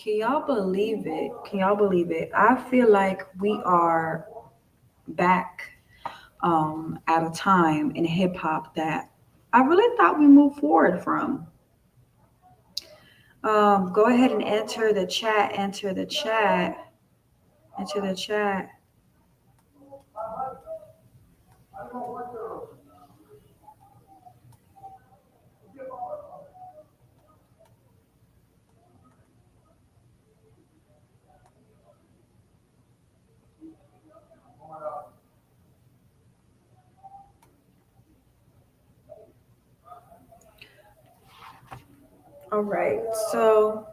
Can y'all believe it? Can y'all believe it? I feel like we are back at a time in hip hop that I really thought we moved forward from. Go ahead and enter the chat, enter the chat, enter the chat. All right, so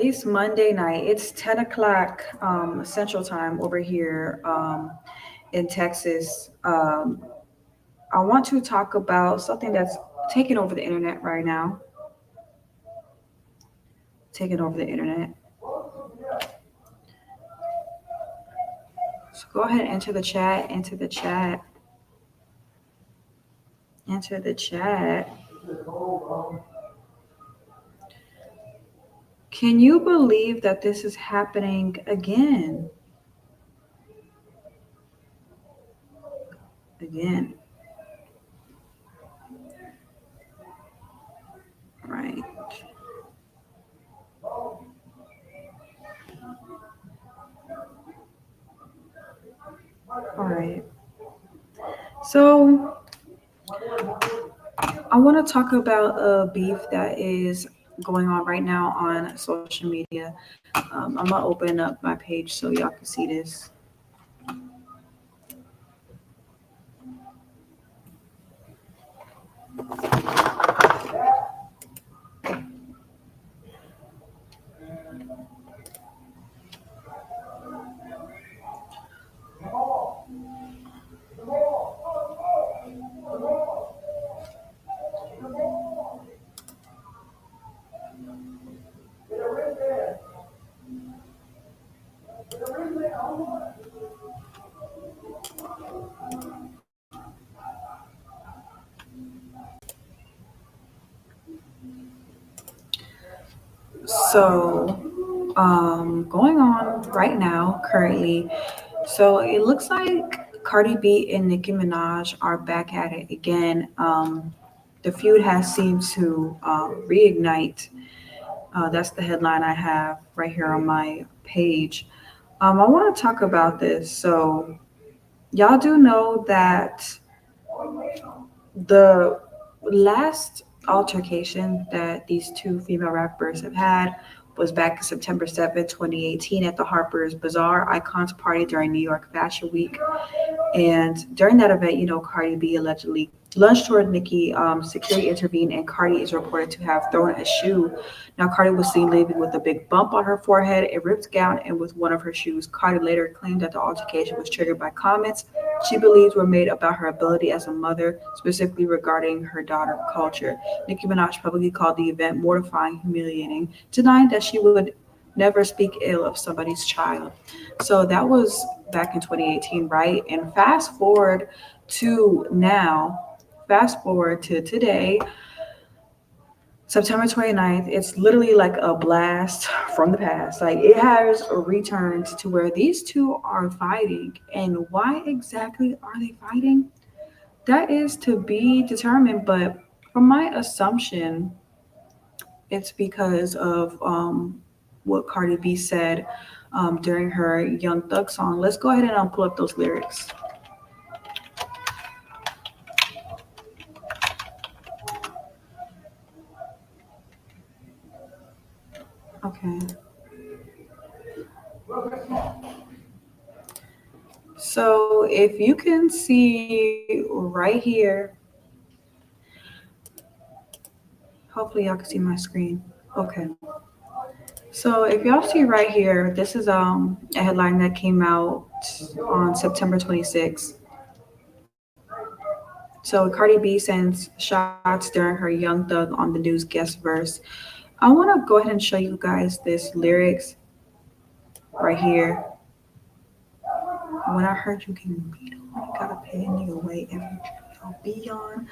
it's Monday night. It's 10 o'clock Central Time over here in Texas. I want to talk about something that's taking over the internet right now. Taking over the internet. So go ahead and enter the chat, enter the chat, enter the chat. Can you believe that this is happening again? Again, right? All right. So I want to talk about a beef that is going on right now on social media. I'm gonna open up my page so y'all can see this. So, going on right now, currently. So it looks like Cardi B and Nicki Minaj are back at it again. The feud has seemed to reignite. That's the headline I have right here on my page. I want to talk about this. So, y'all do know that the last altercation that these two female rappers have had was back September 7th, 2018, at the Harper's Bazaar Icons Party during New York Fashion Week. And during that event, Cardi B allegedly lunged toward Nicki. Security intervened, and Cardi is reported to have thrown a shoe. Now, Cardi was seen leaving with a big bump on her forehead, a ripped gown, and with one of her shoes. Cardi later claimed that the altercation was triggered by comments she believes were made about her ability as a mother, specifically regarding her daughter culture. Nicki Minaj publicly called the event mortifying, humiliating, denying that she would never speak ill of somebody's child. So that was back in 2018, right? And to now, fast forward to today, September 29th, it's literally like a blast from the past. Like it has returned to where these two are fighting. And why exactly are they fighting? That is to be determined. But from my assumption, it's because of what Cardi B said during her Young Thug song. Let's go ahead and pull up those lyrics. Okay. So if you can see right here, hopefully y'all can see my screen. Okay. So if y'all see right here, this is a headline that came out on September 26th. So Cardi B sends shots during her Young Thug on the news guest verse. I want to go ahead and show you guys this lyrics right here. When I heard you getting beat on, you gotta pay a nigga way every y'all be on.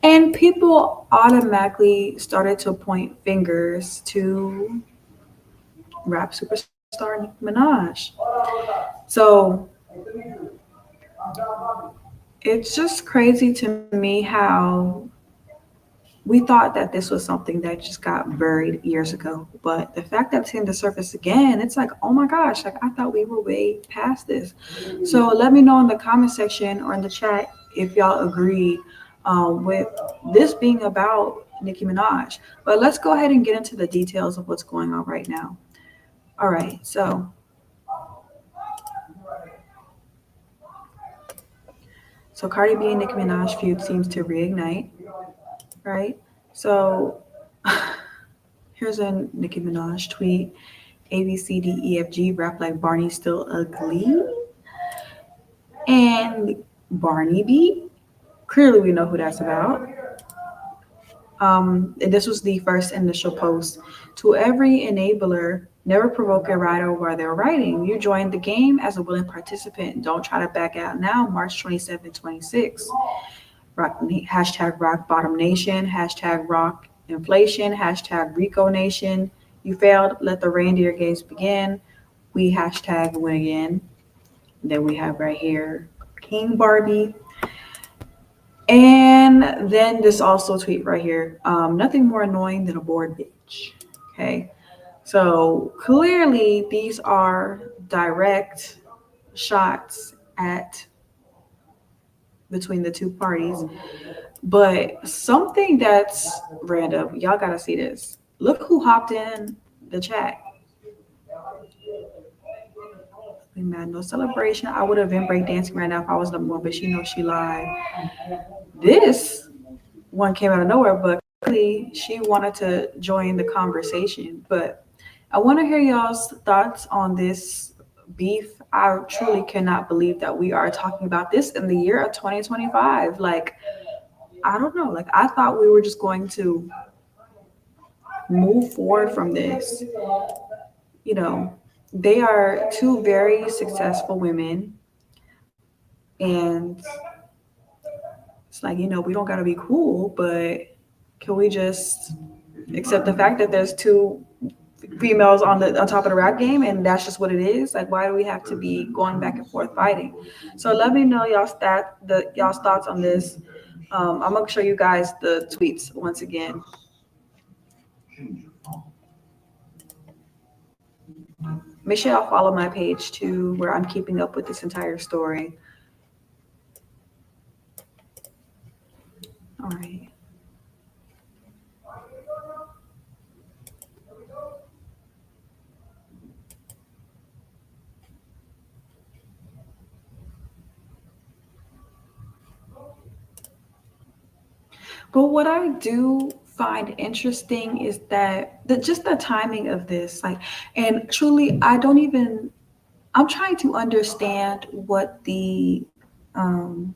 And people automatically started to point fingers to rap superstar Nicki Minaj. So it's just crazy to me how we thought that this was something that just got buried years ago. But the fact that it's hitting the surface again, it's like, oh my gosh, like I thought we were way past this. So let me know in the comment section or in the chat if y'all agree with this being about Nicki Minaj. But let's go ahead and get into the details of what's going on right now. All right, so Cardi B and Nicki Minaj feud seems to reignite, right? So here's a Nicki Minaj tweet. A B C D E F G rap like Barney still ugly. And Barney B. Clearly we know who that's about. And this was the first initial post. To every enabler, never provoke a writer while they're writing. You joined the game as a willing participant. Don't try to back out now. March 27, 26. Hashtag rock bottom nation. Hashtag rock inflation. Hashtag Rico nation. You failed. Let the reindeer games begin. We hashtag win again. Then we have right here King Barbie. And then this also tweet right here. Nothing more annoying than a bored bitch. Okay. So clearly these are direct shots at between the two parties. But something that's random, y'all gotta see this. Look who hopped in the chat. We mad no celebration. I would have been breakdancing right now if I was number one, but she knows she lied. This one came out of nowhere, but clearly she wanted to join the conversation. But I want to hear y'all's thoughts on this beef. I truly cannot believe that we are talking about this in the year of 2025. Like, I don't know. Like, I thought we were just going to move forward from this. You know, they are two very successful women, and it's like, we don't got to be cool, but can we just accept the fact that there's two females on top of the rap game, and that's just what it is? Like, why do we have to be going back and forth fighting? So let me know y'all's thoughts on this. I'm gonna show you guys the tweets once again. Make sure y'all follow my page too, where I'm keeping up with this entire story. All right. But what I do find interesting is that just the timing of this, like, and truly, I don't even. I'm trying to understand what um,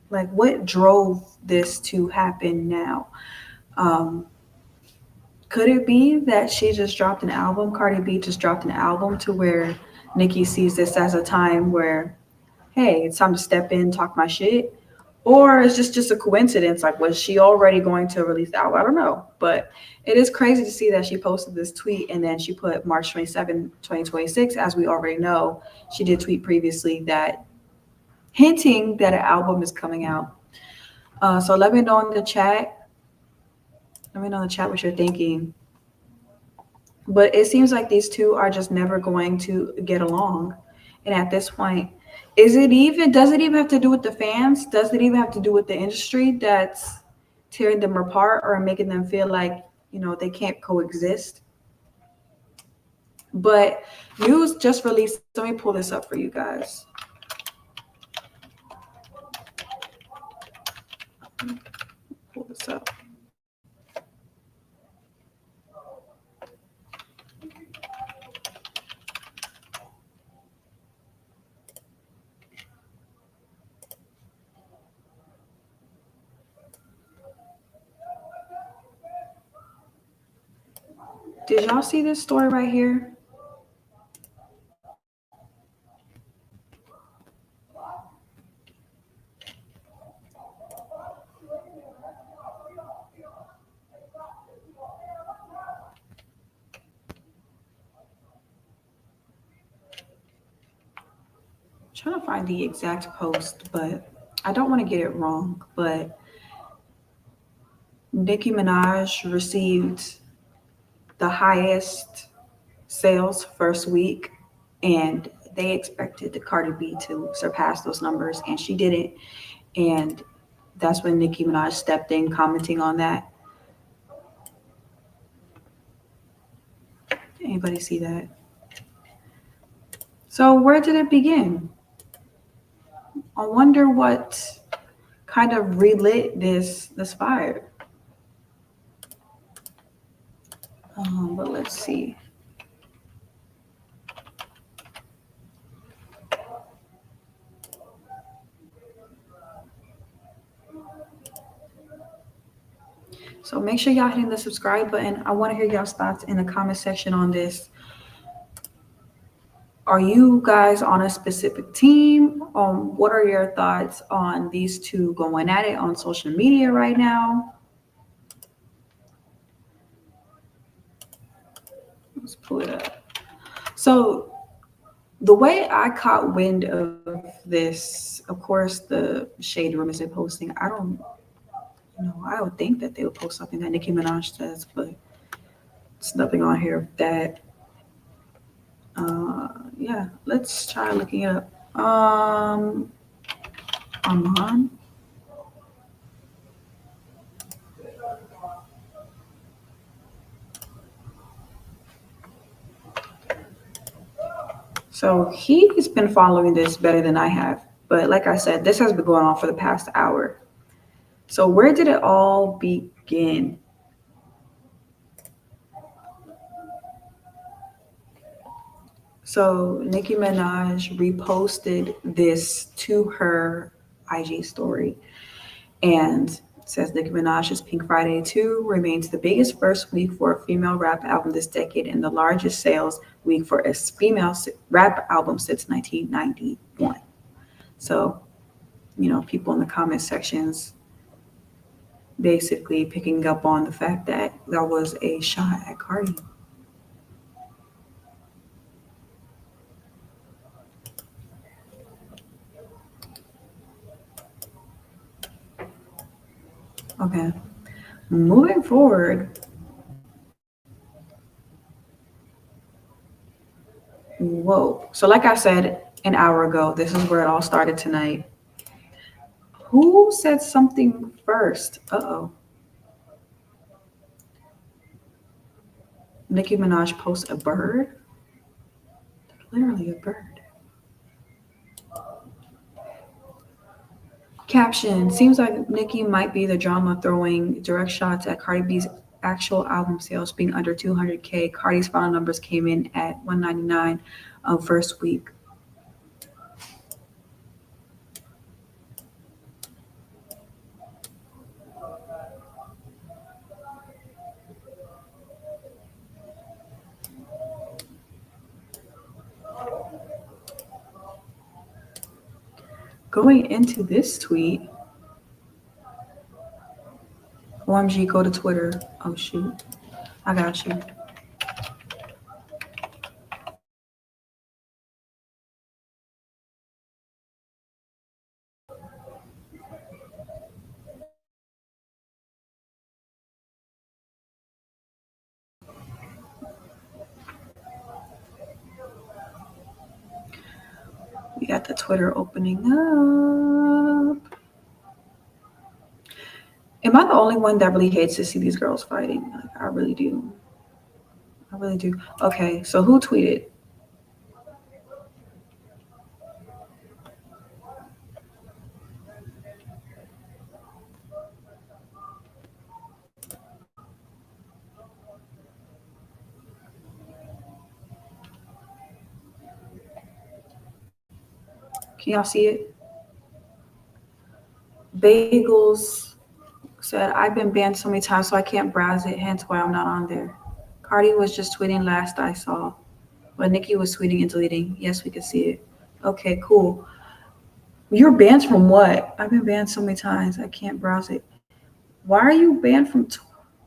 what drove this to happen now. Um, could it be that she just dropped an album? Cardi B just dropped an album to where Nicki sees this as a time where, hey, it's time to step in, talk my shit? Or is this just a coincidence? Like, was she already going to release the album? I don't know. But it is crazy to see that she posted this tweet and then she put March 27, 2026. As we already know, she did tweet previously that hinting that an album is coming out. So let me know in the chat. Let me know in the chat what you're thinking. But it seems like these two are just never going to get along. And at this point, does it even have to do with the fans? Does it even have to do with the industry that's tearing them apart or making them feel like, they can't coexist? But news just released. Let me pull this up for you guys. Pull this up. Did y'all see this story right here? trying to find the exact post, but I don't want to get it wrong. But Nicki Minaj received the highest sales first week, and they expected the Cardi B to surpass those numbers, and she didn't. And that's when Nicki Minaj stepped in, commenting on that. Anybody see that? So where did it begin? I wonder what kind of relit this fire. But let's see. So make sure y'all hitting the subscribe button. I want to hear y'all's thoughts in the comment section on this. Are you guys on a specific team? What are your thoughts on these two going at it on social media right now? Let's pull it up. So the way I caught wind of this, of course, the shade room isn't posting. I would think that they would post something that Nicki Minaj says, but it's nothing on here that. Yeah, let's try looking it up. Armand. So he's been following this better than I have. But like I said, this has been going on for the past hour. So where did it all begin? So Nicki Minaj reposted this to her IG story and says Nicki Minaj's Pink Friday 2 remains the biggest first week for a female rap album this decade and the largest sales week for a female rap album since 1991. So, people in the comment sections basically picking up on the fact that that was a shot at Cardi. Okay. Moving forward, whoa. So, like I said an hour ago, this is where it all started tonight. Who said something first? Uh-oh. Nicki Minaj posts a bird? Literally a bird. Caption: seems like Nicki might be the drama throwing direct shots at Cardi B's actual album sales being under 200K. Cardi's final numbers came in at 199 of first week. Going into this tweet, OMG, go to Twitter. Oh shoot, I got you. We got the Twitter opening up. Am I the only one that really hates to see these girls fighting? Like, I really do. I really do. Okay, so who tweeted? Can y'all see it? Bagels said, I've been banned so many times so I can't browse it, hence why I'm not on there. Cardi was just tweeting last I saw. But Nicki was tweeting and deleting. Yes, we can see it. Okay, cool. You're banned from what? I've been banned so many times I can't browse it. Why are you banned from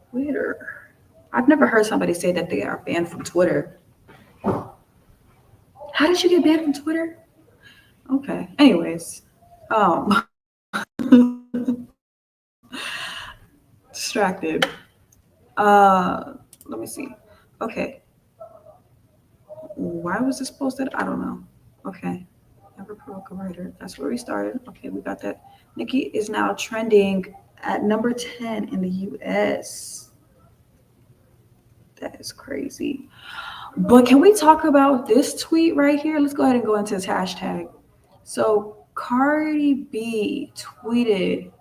Twitter? I've never heard somebody say that they are banned from Twitter. How did you get banned from Twitter? Okay. Anyways, um, distracted. Let me see. Okay. Why was this posted? I don't know. Okay. Never provoke a writer. That's where we started. Okay, we got that. Nicki is now trending at number 10 in the US. That is crazy. But can we talk about this tweet right here? Let's go ahead and go into this hashtag. So Cardi B tweeted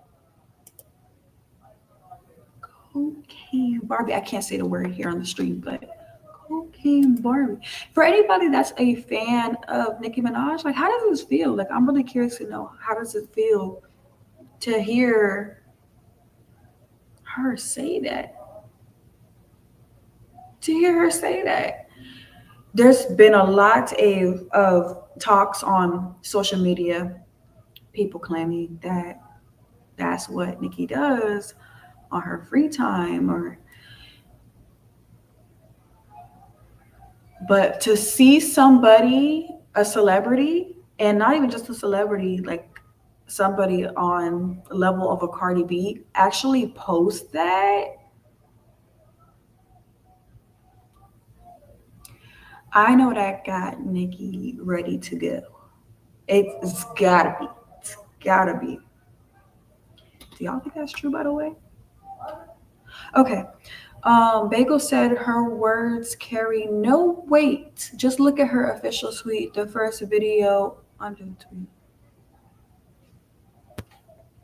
cocaine Barbie. I can't say the word here on the stream, but cocaine Barbie. For anybody that's a fan of Nicki Minaj, like how does this feel? Like I'm really curious to know how does it feel to hear her say that? To hear her say that. There's been a lot of talks on social media, people claiming that that's what Nicki does on her free time or but to see somebody, a celebrity, and not even just a celebrity, like somebody on the level of a Cardi B actually post that, I know that got Nicki ready to go. It's gotta be. It's gotta be. Do y'all think that's true, by the way? Okay. Bagel said her words carry no weight. Just look at her official tweet, the first video under the tweet.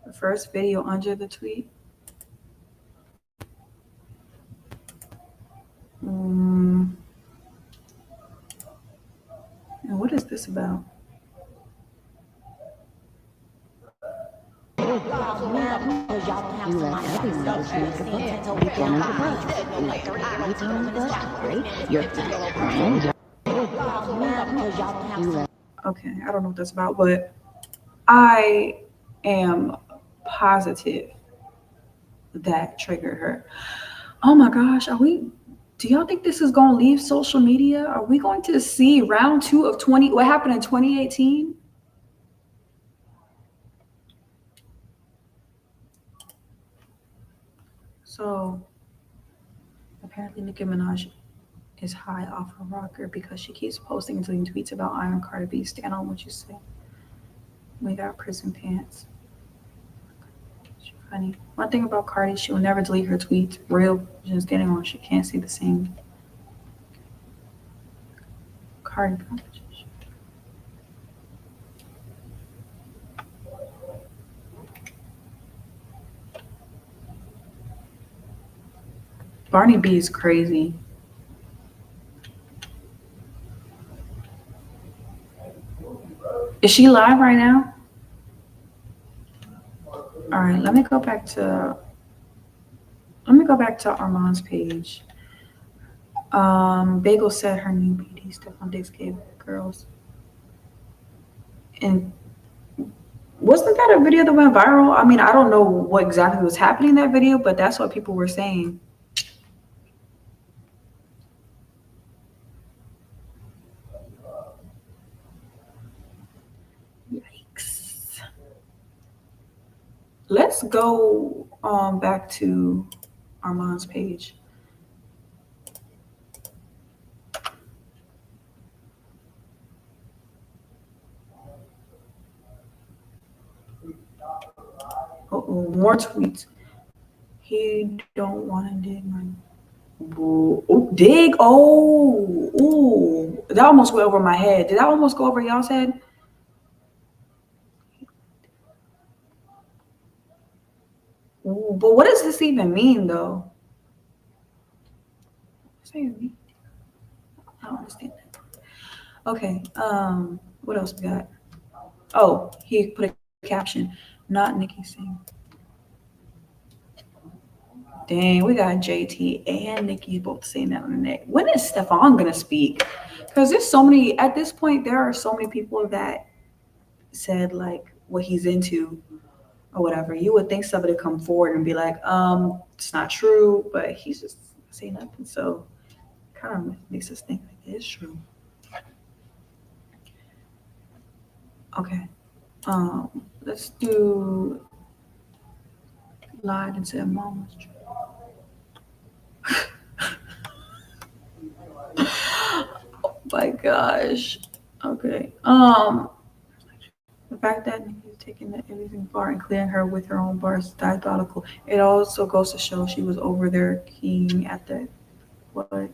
The first video under the tweet. Mm, and what is this about? Okay, I don't know what that's about, but I am positive that triggered her. Oh my gosh, are we? Do y'all think this is going to leave social media? Are we going to see round two of 20? What happened in 2018? So apparently, Nicki Minaj is high off her rocker because she keeps posting and deleting tweets about Iron Cardi B. Stand on what you say. We got prison pants. She funny. One thing about Cardi, she will never delete her tweets. Real, just getting on. She can't see the same. Cardi competition. Barney B is crazy. Is she live right now? All right, let me go back to Armand's page. Bagel said her new BD Stefan Diggs gave girls. And wasn't that a video that went viral? I mean, I don't know what exactly was happening in that video, but that's what people were saying. Yikes. Let's go back to Armand's page. More tweets. He don't want to dig my. Ooh, dig. Oh, ooh. That almost went over my head. Did that almost go over y'all's head? Ooh, but what does this even mean, though? What's that even mean? I don't understand that. Okay. What else we got? Oh, he put a caption. Not Nicki Singh. Dang, we got JT and Nicki both saying that on the neck. When is Stefan gonna speak? Because there's so many at this point. There are so many people that said like what he's into or whatever. You would think somebody would come forward and be like, it's not true, but he's just saying nothing. So kind of makes us think like it is true. Okay. Let's do lied and said mom was true. Oh my gosh. Okay. The fact that Nicki is taking everything far and clearing her with her own bars is diabolical. It also goes to show she was over there keying at the what?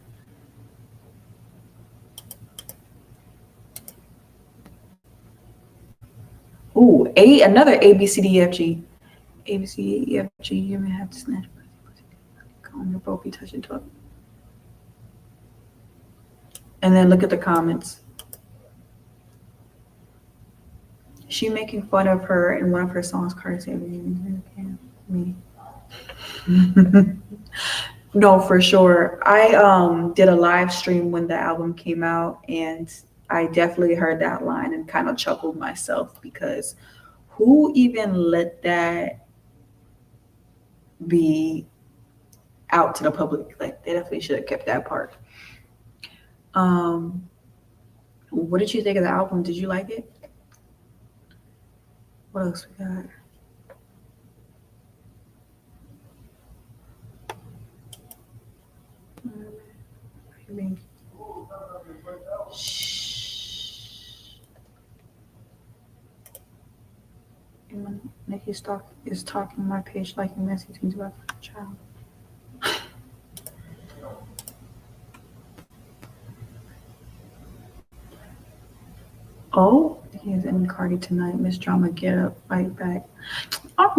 Ooh, another A B C D E F G. A B C E F G. You may have to snatch. Come on, your both be touching to it. And then look at the comments. She making fun of her in one of her songs. Cardi said, "Me." No, for sure. I did a live stream when the album came out, and I definitely heard that line and kind of chuckled myself because who even let that be out to the public? Like they definitely should have kept that part. Um, what did you think of the album? Did you like it? What else we got? I mean, shh. Nicki Stock is talking my page like messy things about the child. Oh, he is in Cardi tonight. Miss Drama, get up, fight back. Oh,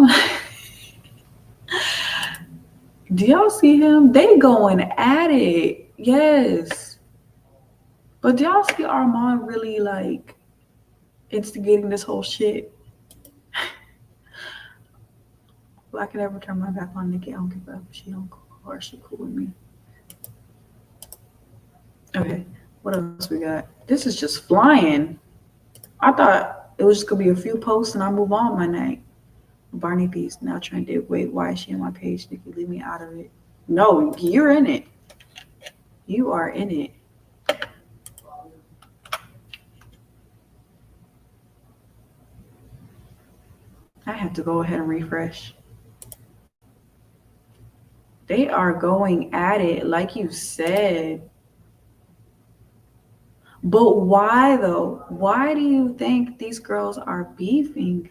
do y'all see him? They going at it. Yes. But do y'all see Armand really like instigating this whole shit? Well, I can never turn my back on Nicki. I don't give a fuck if she don't cool or she cool with me. Okay. What else we got? This is just flying. I thought it was just gonna be a few posts and I move on my night. Barney Beast now trended. Wait, why is she on my page? Nicki, leave me out of it. No, you're in it. You are in it. I have to go ahead and refresh. They are going at it, like you said. But why though? Why do you think these girls are beefing?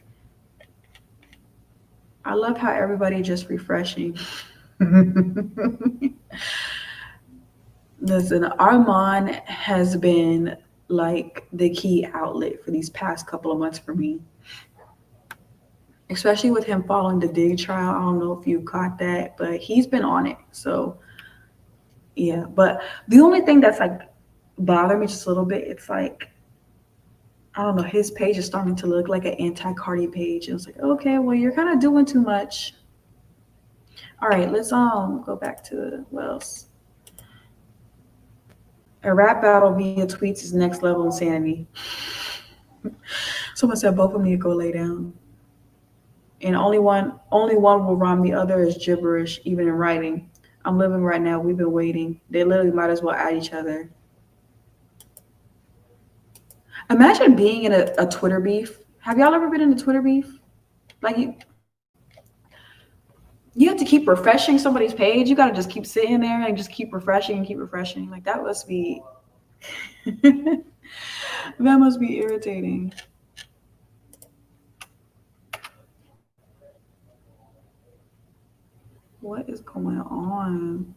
I love how everybody just refreshing. Listen, Armand has been like the key outlet for these past couple of months for me, especially with him following the Dig trial. I don't know if you caught that, but he's been on it. So yeah, but the only thing that's like bothering me just a little bit, it's like I don't know, his page is starting to look like an anti-Cardi page. And it's like, okay, well, you're kind of doing too much. All right, let's go back to what else? A rap battle via tweets is next level insanity. Someone said both of them need to go lay down. And only one will rhyme, the other is gibberish, even in writing. I'm living right now, we've been waiting. They literally might as well add each other. Imagine being in a Twitter beef. Have y'all ever been in a Twitter beef? Like you have to keep refreshing somebody's page. You gotta just keep sitting there and just keep refreshing and keep refreshing. Like that must be that must be irritating. What is going on?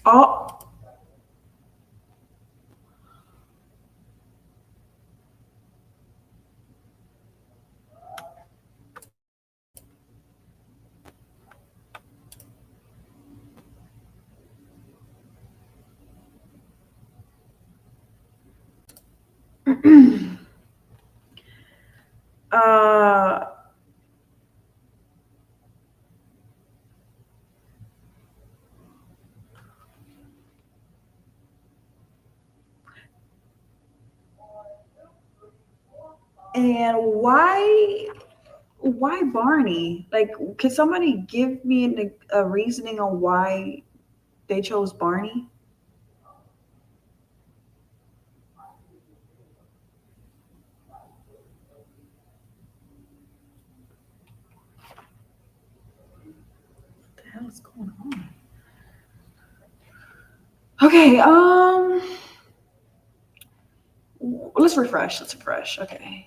Oh, uh, and why Barney? Like, can somebody give me a reasoning on why they chose Barney? What's going on? Okay, let's refresh. Let's refresh. Okay.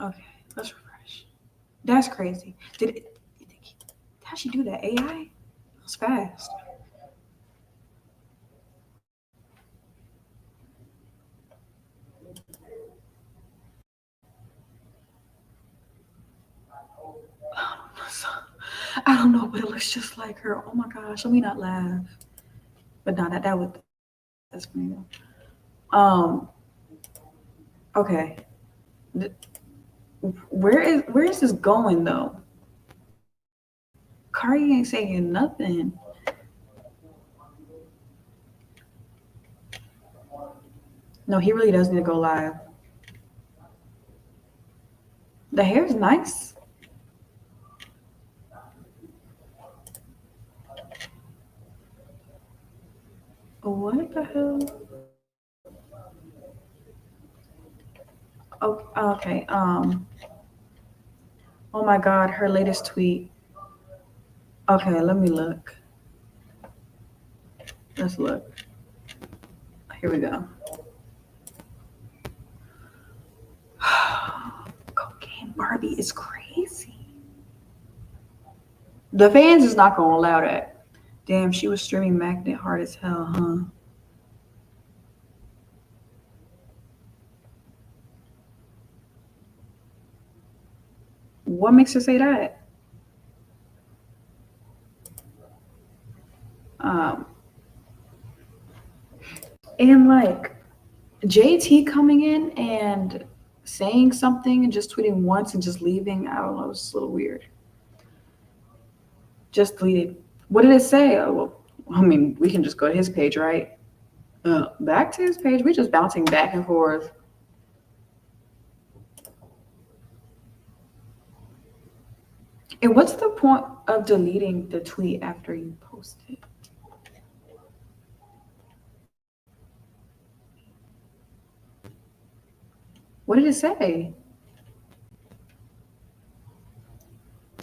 Okay, let's refresh. That's crazy. How'd she do that? AI? That was fast. I don't know, but it looks just like her. Oh my gosh, let me not laugh. But no, that's funny though. Okay. Th- where is this going though? Cardi ain't saying nothing. No, he really does need to go live. The hair's nice. What the hell? Oh, okay. Oh my God, her latest tweet. Okay, let me look. Let's look. Here we go. Cocaine Barbie is crazy. The fans is not gonna allow that. Damn, she was streaming Magnet hard as hell, huh? What makes her say that? Um, and like JT coming in and saying something and just tweeting once and just leaving, I don't know, it's a little weird. Just deleted. What did it say? Oh, well, I mean, we can just go to his page, right? Back to his page. We just bouncing back and forth. And what's the point of deleting the tweet after you post it? What did it say?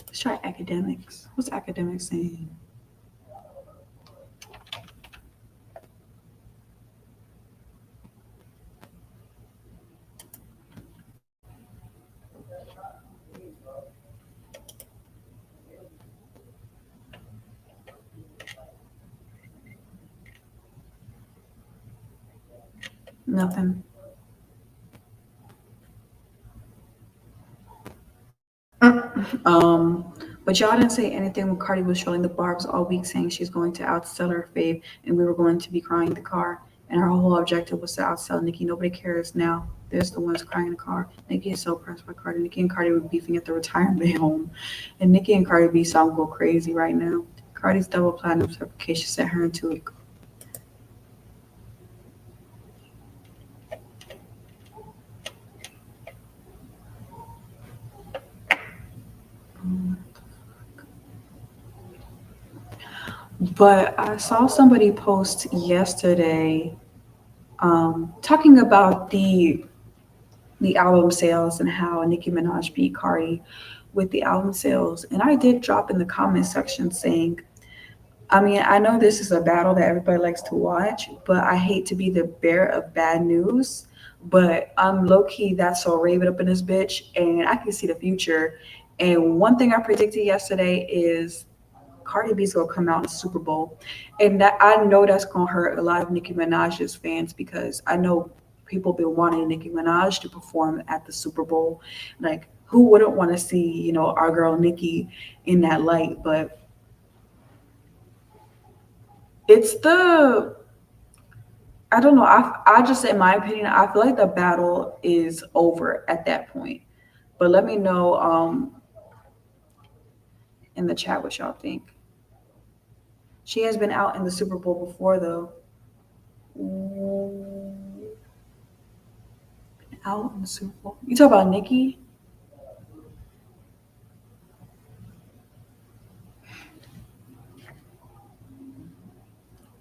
Let's try academics. What's academics saying? Nothing. Um, but y'all didn't say anything when Cardi was showing the barbs all week, saying she's going to outsell her fave, and we were going to be crying in the car. And her whole objective was to outsell Nicki. Nobody cares now. There's the ones crying in the car. Nicki is so pressed by Cardi. Nicki and Cardi were beefing at the retirement home, and Nicki and Cardi B song go crazy right now. Cardi's double platinum certification sent her into it. But I saw somebody post yesterday talking about the album sales and how Nicki Minaj beat Cardi with the album sales. And I did drop in the comment section saying, I mean, I know this is a battle that everybody likes to watch, but I hate to be the bearer of bad news. But I'm low key that's so raven up in this bitch, and I can see the future. And one thing I predicted yesterday is Cardi B's gonna come out in the Super Bowl, and that I know that's gonna hurt a lot of Nicki Minaj's fans because I know people been wanting Nicki Minaj to perform at the Super Bowl. Like, who wouldn't want to see our girl Nicki in that light? But it's the I don't know. I just in my opinion, I feel like the battle is over at that point. But let me know in the chat what y'all think. She has been out in the Super Bowl before though. Out in the Super Bowl. You talk about Nicki?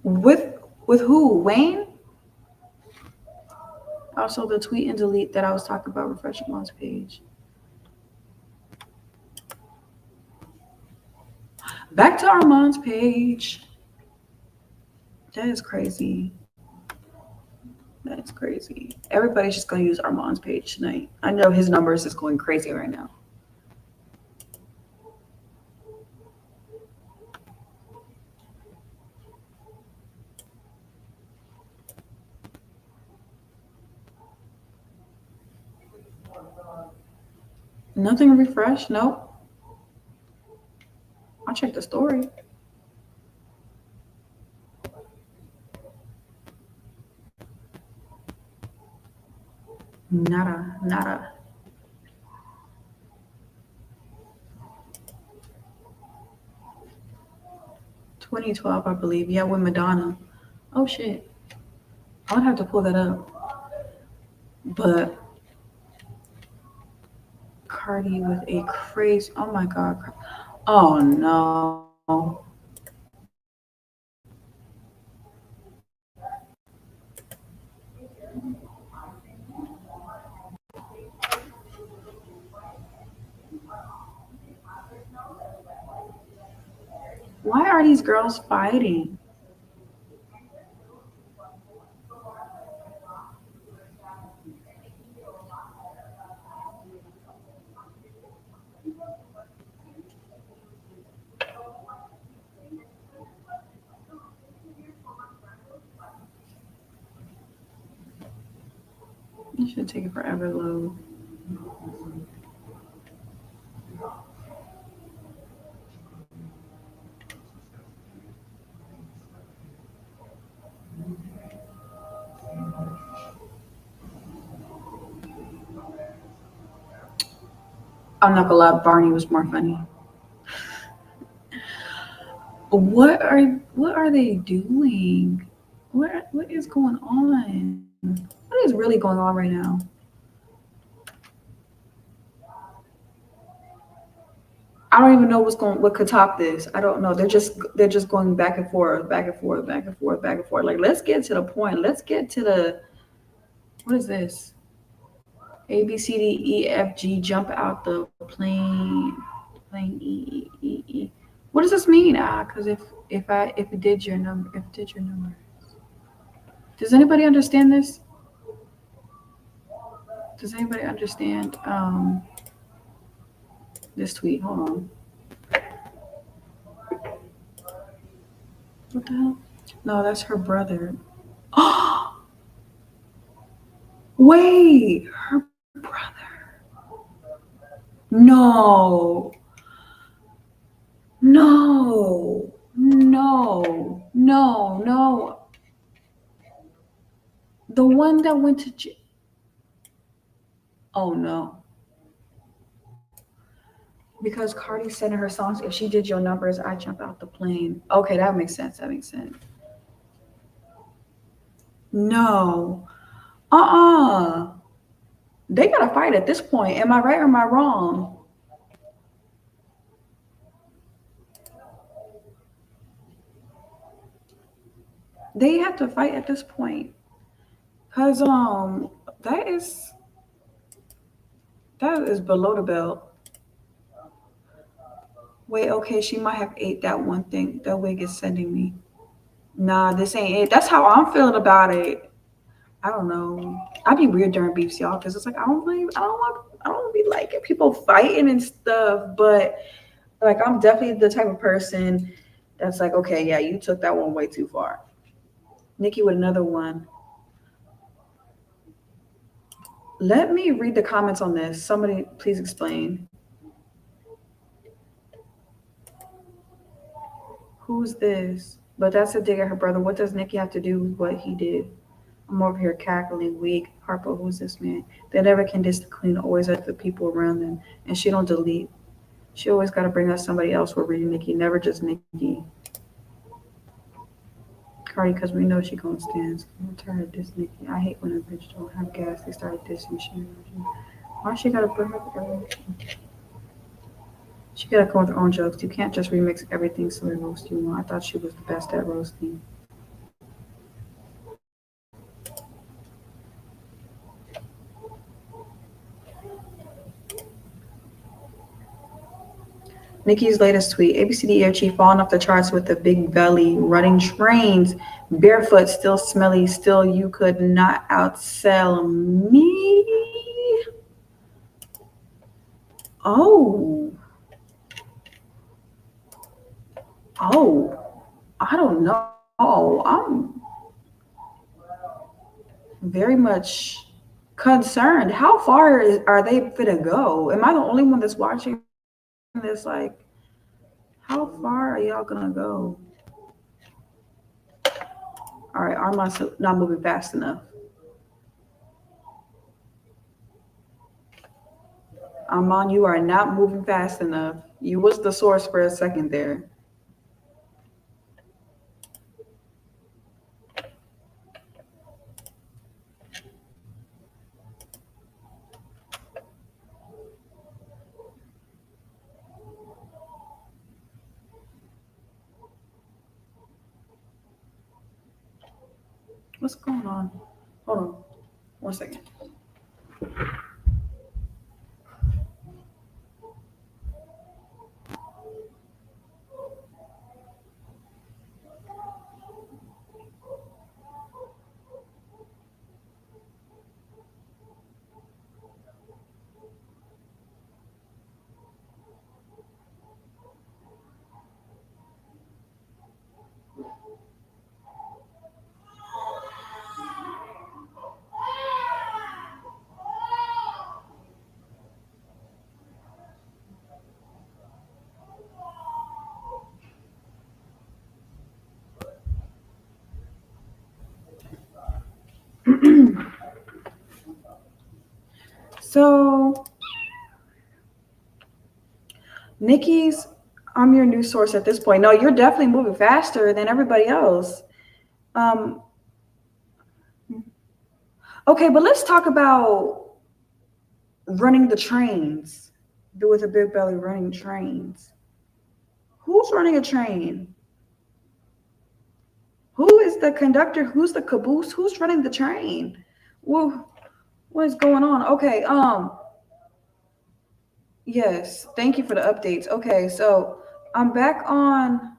With with who? Wayne? Also, the tweet and delete that I was talking about, refreshing Mom's page. Back to Armand's page. That is crazy. That is crazy. Everybody's just gonna use Armand's page tonight. I know his numbers is going crazy right now. Nothing refreshed. Nope. I'll check the story. Nada. Nada. 2012, I believe. Yeah, with Madonna. Oh shit. I would have to pull that up. But Cardi with a crazy. Oh my god. Oh no. Why are these girls fighting? It should take forever to load. I'm not gonna lie, Barney was more funny. What are they doing? What is going on? What is really going on right now? I don't even know what could top this. I don't know. They're just going back and forth, back and forth, back and forth, back and forth. Like let's get to the point. Let's get to the what is this? A B C D E F G jump out the plane E. What does this mean? Because if it did your number, if it did your number. Does anybody understand this? Does anybody understand this tweet? Hold on. What the hell? No, that's her brother. Wait, her brother. No. No. No. No. No. The one that went to jail. Oh no. Because Cardi said in her songs, if she did your numbers, I jump out the plane. Okay, that makes sense. That makes sense. No. Uh-uh. They gotta fight at this point. Am I right or am I wrong? They have to fight at this point. Cause that is below the belt. Wait, okay, she might have ate that one thing that wig is sending me. Nah, this ain't it. That's how I'm feeling about it. I don't know. I'd be weird during beefs, y'all, because it's like I don't be liking people fighting and stuff, but like I'm definitely the type of person that's like, okay, yeah, you took that one way too far. Nicki with another one. Let me read the comments on this. Somebody please explain. Who's this? But that's a dig at her brother. What does Nicki have to do with what he did? I'm over here cackling, weak. Harper, who's this man? They never can diss the queen, always at the people around them. And she don't delete. She always got to bring us somebody else for reading Nicki, never just Nicki. Cardi, because we know she gonna stand. I'm tired of this Nicki. I hate when a bitch don't have gas. They start dissing she. Why she gotta bring up everything? She gotta come with her own jokes. You can't just remix everything so they roast you. I thought she was the best at roasting. Nicki's latest tweet: ABCDEFG falling off the charts with a big belly, running trains, barefoot, still smelly, still you could not outsell me. Oh, oh, I don't know. I'm very much concerned. How far are they finna go? Am I the only one that's watching this? Like, how far are y'all gonna go? All right, Armand's not moving fast enough. Armand, you are not moving fast enough. You was the source for a second there. What's going on? Hold on, 1 second. So, Nikki's, I'm your news source at this point. No, you're definitely moving faster than everybody else. Um, okay, but let's talk about running the trains. Do with a big belly running trains. Who's running a train? Who is the conductor? Who's the caboose? Who's running the train? Well, what is going on? Okay, yes, thank you for the updates. Okay, so I'm back on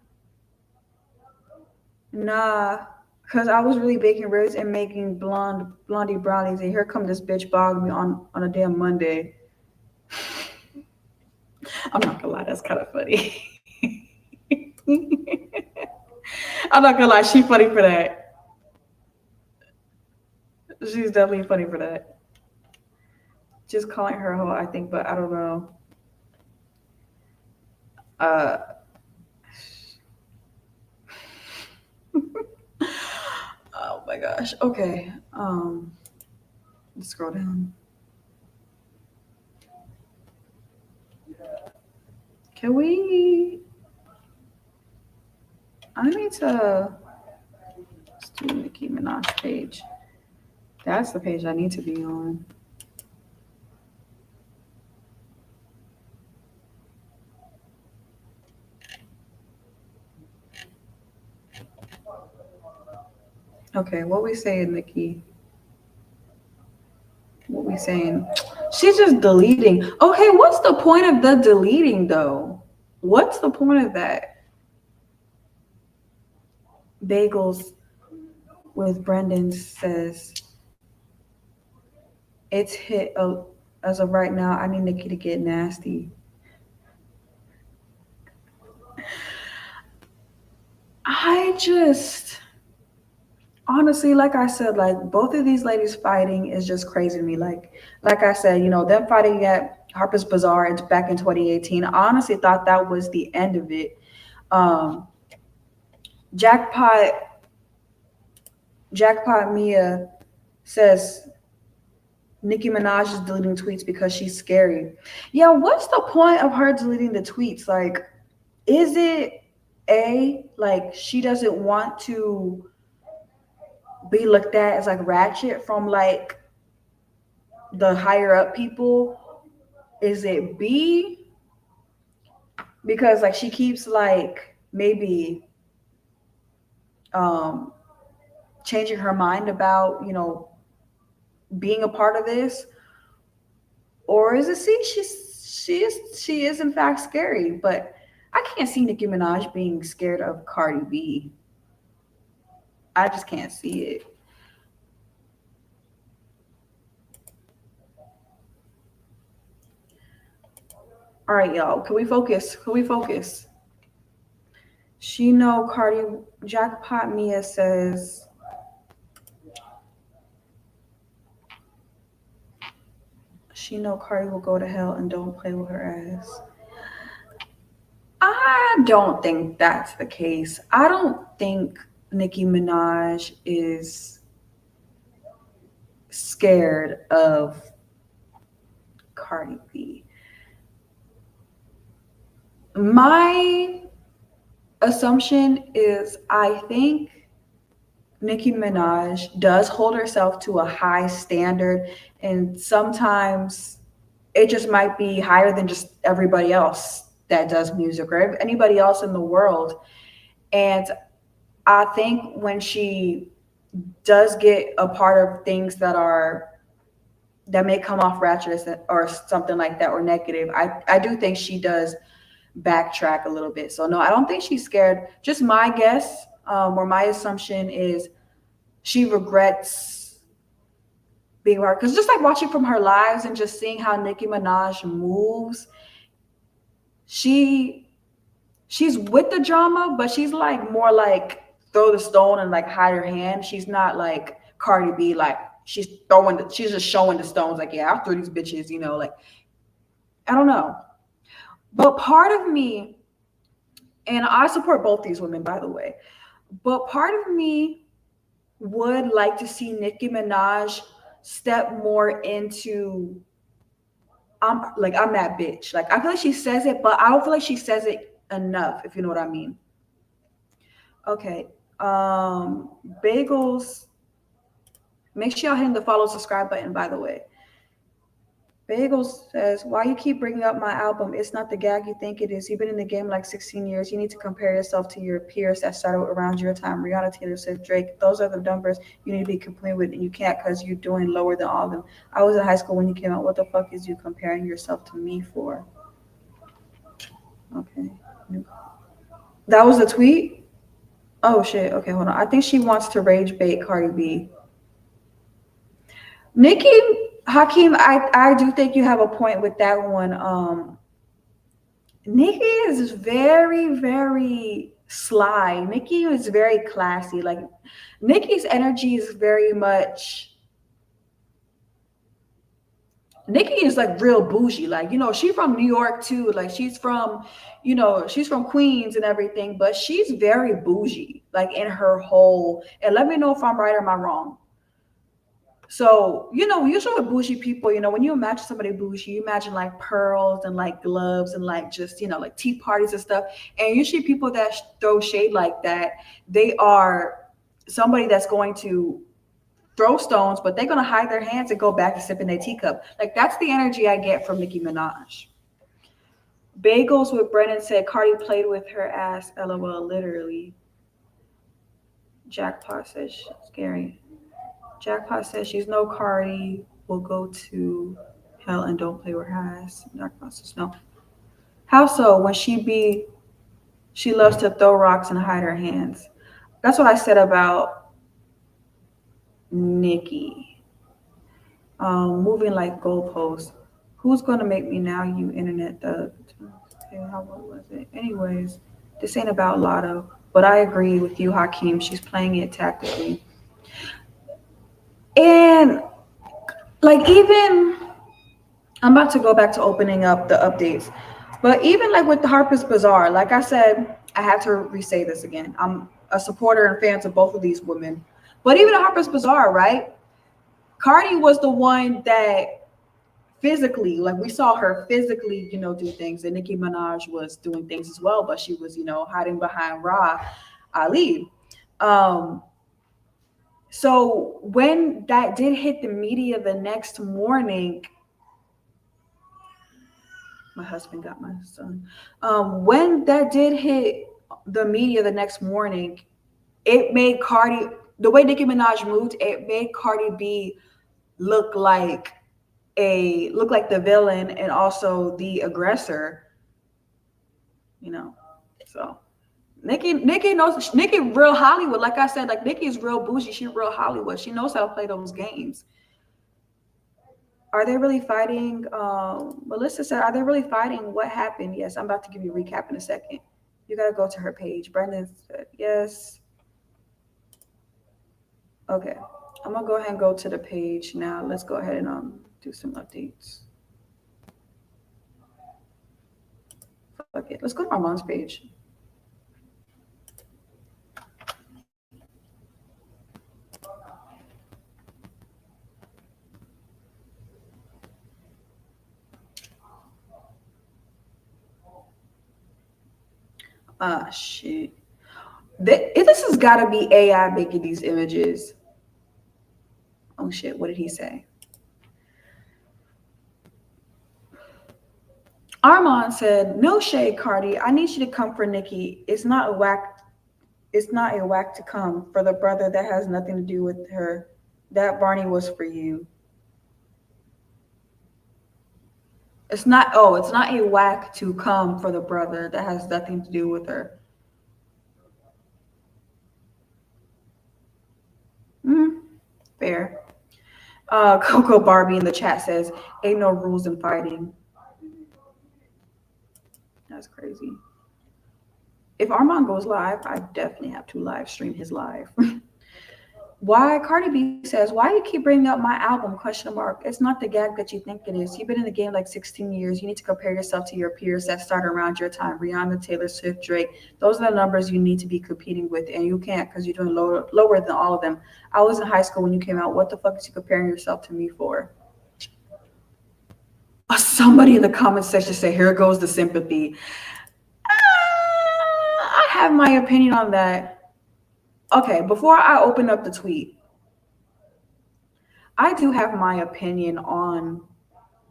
nah, because I was really baking ribs and making blondie brownies, and here come this bitch bog me on a damn Monday. I'm not gonna lie, that's kind of funny. I'm not gonna lie, she funny for that. She's definitely funny for that. Just calling her a hoe, I think, but I don't know. Uh, oh my gosh. Okay. Let's scroll down. Can we? I need to. Let's do Nicki Minaj page. That's the page I need to be on. Okay, what we saying, Nicki? What we saying? She's just deleting. Okay, what's the point of the deleting though? What's the point of that? Bagels with Brendan says it's hit as of right now. I need Nicki to get nasty. I just honestly, like I said, like both of these ladies fighting is just crazy to me. Like I said, them fighting at Harper's Bazaar back in 2018. I honestly thought that was the end of it. Um, Jackpot Jackpot Mia says Nicki Minaj is deleting tweets because she's scary. Yeah, what's the point of her deleting the tweets? Like, is it like she doesn't want to be looked at as like ratchet from like the higher up people? Is it B because like she keeps like maybe um changing her mind about being a part of this, or is it C she is in fact scary, but I can't see Nicki Minaj being scared of Cardi B. I just can't see it. All right, y'all. Can we focus? Can we focus? She know Cardi. Jackpot Mia says she know Cardi will go to hell and don't play with her ass. I don't think that's the case. I don't think Nicki Minaj is scared of Cardi B. My assumption is I think Nicki Minaj does hold herself to a high standard, and sometimes it just might be higher than just everybody else that does music or anybody else in the world. And I think when she does get a part of things that may come off ratchet or something like that or negative, I do think she does backtrack a little bit. So no, I don't think she's scared. Just my guess, or my assumption is she regrets being hard. Because just like watching from her lives and just seeing how Nicki Minaj moves, she's with the drama, but she's like more like throw the stone and like hide her hand. She's not like Cardi B, like she's just showing the stones, like, yeah, I threw these bitches, like I don't know. But part of me, and I support both these women, by the way, but part of me would like to see Nicki Minaj step more into I'm that bitch. Like I feel like she says it, but I don't feel like she says it enough, if you know what I mean. Okay. Bagels. Make sure y'all hit the follow, subscribe button, by the way. Bagels says, why you keep bringing up my album? It's not the gag you think it is. You've been in the game like 16 years. You need to compare yourself to your peers that started around your time. Rihanna, Taylor Swift, Drake. Those are the numbers you need to be comparing with, and you can't because you're doing lower than all of them. I was in high school when you came out. What the fuck is you comparing yourself to me for? Okay. That was a tweet? Oh, shit. Okay, hold on. I think she wants to rage bait Cardi B. Nicki, Hakeem, I do think you have a point with that one. Nicki is very, very sly. Nicki is very classy. Like Nicki's energy is very much. Nicki is like real bougie. Like, she's from New York too. Like she's from, she's from Queens and everything, but she's very bougie, like in her whole, and let me know if I'm right or am I wrong. So, usually with bougie people, when you imagine somebody bougie, you imagine like pearls and like gloves and like just, like tea parties and stuff. And usually people that throw shade like that, they are somebody that's going to throw stones, but they're going to hide their hands and go back to sipping their teacup. Like that's the energy I get from Nicki Minaj. Bagels with Brennan said Cardi played with her ass, LOL, literally. Jackpot says scary. Jackpot says she's no Cardi, will go to hell and don't play with her ass. Jackpot says no. How so? When she loves to throw rocks and hide her hands. That's what I said about Nicki. Moving like goalposts. Who's gonna make me now, you internet thug? Okay, what was it? Anyways, this ain't about Lotto, but I agree with you, Hakeem. She's playing it tactically. And like even I'm about to go back to opening up the updates, but even like with the Harper's Bazaar, like I said, I have to re-say this again. I'm a supporter and fans of both of these women, but even at Harper's Bazaar, right? Cardi was the one that physically, like we saw her physically, do things, and Nicki Minaj was doing things as well, but she was, hiding behind Ali. So when that did hit the media the next morning, my husband got my son. When that did hit the media the next morning, it made Cardi, the way Nicki Minaj moved, it made Cardi B look like a look like the villain and also the aggressor, you know. So Nicki knows Nicki real Hollywood. Like I said, like Nicki is real bougie. She real Hollywood. She knows how to play those games. Are they really fighting? Melissa said, "Are they really fighting? What happened?" Yes, I'm about to give you a recap in a second. You gotta go to her page. Brendan said, "Yes." Okay, I'm gonna go ahead and go to the page now. Let's go ahead and do some updates. Fuck it. Let's go to Armand's page. Ah, shit. This has got to be AI making these images. Oh shit! What did he say? Armand said, "No shade, Cardi. I need you to come for Nicki. It's not a whack. It's not a whack to come for the brother that has nothing to do with her. That Barney was for you. It's not. Oh, it's not a whack to come for the brother that has nothing to do with her. Mm, fair." Coco Barbie in the chat says, "Ain't no rules in fighting." That's crazy. If Armand goes live, I definitely have to live stream his live. Why Cardi B says, "Why you keep bringing up my album? Question mark. It's not the gag that you think it is. You've been in the game like 16 years. You need to compare yourself to your peers that started around your time. Rihanna, Taylor Swift, Drake. Those are the numbers you need to be competing with, and you can't because you're doing lower than all of them. I was in high school when you came out. What the fuck is you comparing yourself to me for?" Somebody in the comment section say, "Here goes the sympathy." I have my opinion on that. Okay, before I open up the tweet, I do have my opinion on